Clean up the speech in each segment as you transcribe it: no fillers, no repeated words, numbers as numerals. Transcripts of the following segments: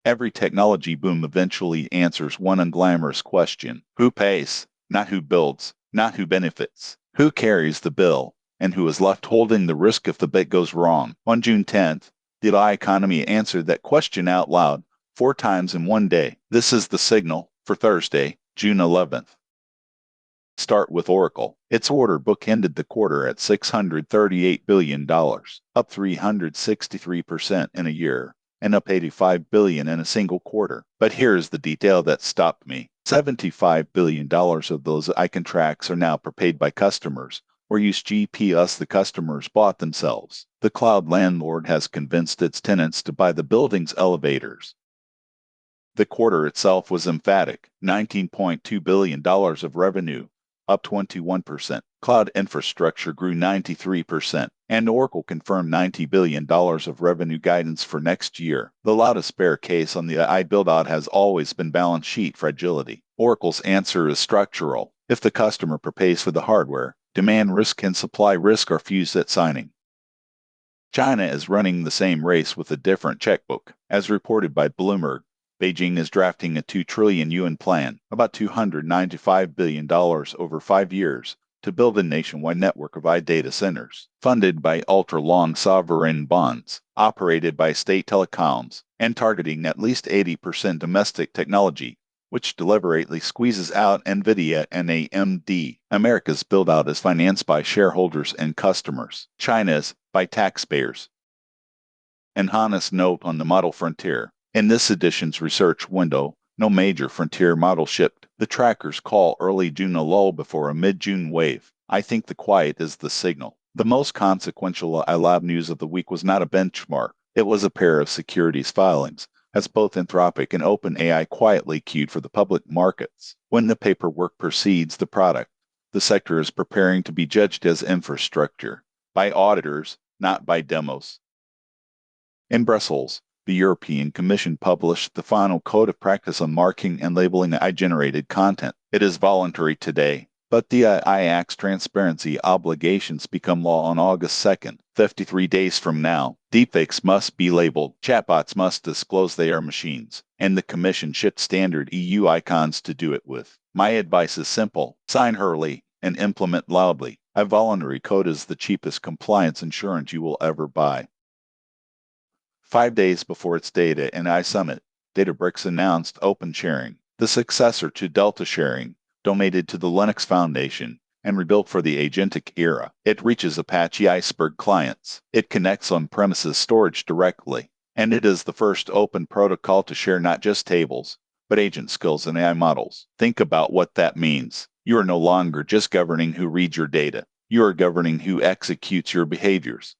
Every technology boom eventually answers one unglamorous question. Who pays? Not who builds, not who benefits. Who carries the bill, and who is left holding the risk if the bit goes wrong? On June 10th, the AI economy answered that question out loud 4 times in one day. This is the signal for Thursday, June 11th. Start with Oracle. Its order book ended the quarter at $638 billion, up 363% in a year, and up $85 billion in a single quarter. But here's the detail that stopped me. $75 billion of those AI contracts are now prepaid by customers, or use GPS the customers bought themselves. The cloud landlord has convinced its tenants to buy the building's elevators. The quarter itself was emphatic, $19.2 billion of revenue, up 21%. Cloud infrastructure grew 93%, and Oracle confirmed $90 billion of revenue guidance for next year. The loudest bear case on the AI build-out has always been balance sheet fragility. Oracle's answer is structural. If the customer prepays for the hardware, demand risk and supply risk are fused at signing. China is running the same race with a different checkbook. As reported by Bloomberg, Beijing is drafting a 2 trillion yuan plan, about $295 billion over 5 years, to build a nationwide network of AI data centers, funded by ultra-long sovereign bonds, operated by state telecoms, and targeting at least 80% domestic technology, which deliberately squeezes out NVIDIA and AMD. America's build-out is financed by shareholders and customers. China's by taxpayers. An honest note on the model frontier. In this edition's research window, no major frontier model shipped. The trackers call early June a lull before a mid-June wave. I think the quiet is the signal. The most consequential iLab news of the week was not a benchmark. It was a pair of securities filings, as both Anthropic and OpenAI quietly queued for the public markets. When the paperwork precedes the product, the sector is preparing to be judged as infrastructure, by auditors, not by demos. In Brussels, the European Commission published the final code of practice on marking and labeling AI-generated content. It is voluntary today, but the AI Act's transparency obligations become law on August 2nd, 53 days from now. Deepfakes must be labeled, chatbots must disclose they are machines, and the Commission shipped standard EU icons to do it with. My advice is simple: sign early and implement loudly. A voluntary code is the cheapest compliance insurance you will ever buy. 5 days before its Data and AI Summit, Databricks announced Open Sharing, the successor to Delta Sharing, donated to the Linux Foundation, and rebuilt for the agentic era. It reaches Apache Iceberg clients. It connects on-premises storage directly, and it is the first open protocol to share not just tables, but agent skills and AI models. Think about what that means. You are no longer just governing who reads your data. You are governing who executes your behaviors.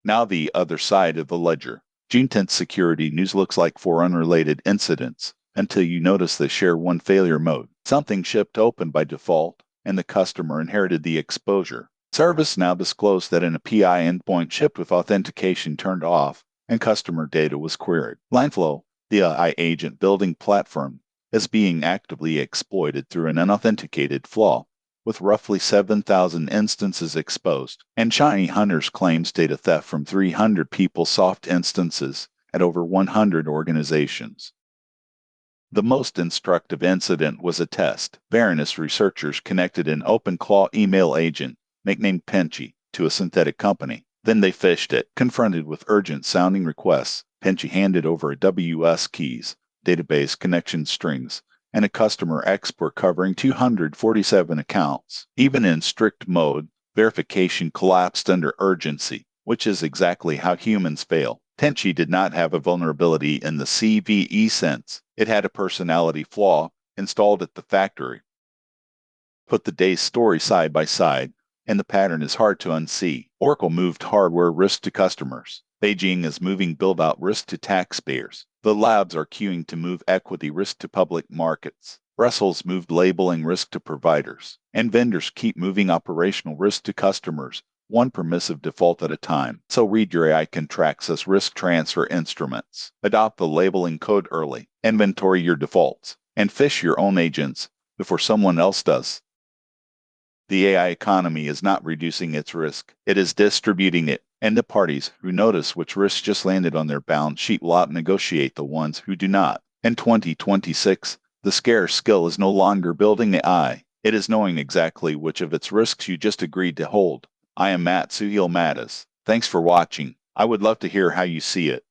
Now the other side of the ledger. June 10th security news looks like 4 unrelated incidents, until you notice they share one failure mode. Something shipped open by default, and the customer inherited the exposure. ServiceNow disclosed that an API endpoint shipped with authentication turned off, and customer data was queried. Langflow, the AI agent building platform, is being actively exploited through an unauthenticated flaw, with roughly 7,000 instances exposed, and Shiny Hunters claims data theft from 300 PeopleSoft instances at over 100 organizations. The most instructive incident was a test. Varanus researchers connected an OpenClaw email agent, nicknamed Pinchy, to a synthetic company. Then they phished it. Confronted with urgent-sounding requests, Pinchy handed over a WS keys, database connection strings, and a customer export covering 247 accounts. Even in strict mode, verification collapsed under urgency, which is exactly how humans fail. Pinchy did not have a vulnerability in the CVE sense. It had a personality flaw installed at the factory. Put the day's story side by side, and the pattern is hard to unsee. Oracle moved hardware risk to customers. Beijing is moving build-out risk to taxpayers. The labs are queuing to move equity risk to public markets. Brussels moved labeling risk to providers. And vendors keep moving operational risk to customers, one permissive default at a time. So read your AI contracts as risk transfer instruments. Adopt the labeling code early. Inventory your defaults. And phish your own agents before someone else does. The AI economy is not reducing its risk. It is distributing it. And the parties who notice which risks just landed on their balance sheet will out-negotiate the ones who do not. In 2026, the scarce skill is no longer building AI. It is knowing exactly which of its risks you just agreed to hold. I am Matt Suhil Mattis. Thanks for watching. I would love to hear how you see it.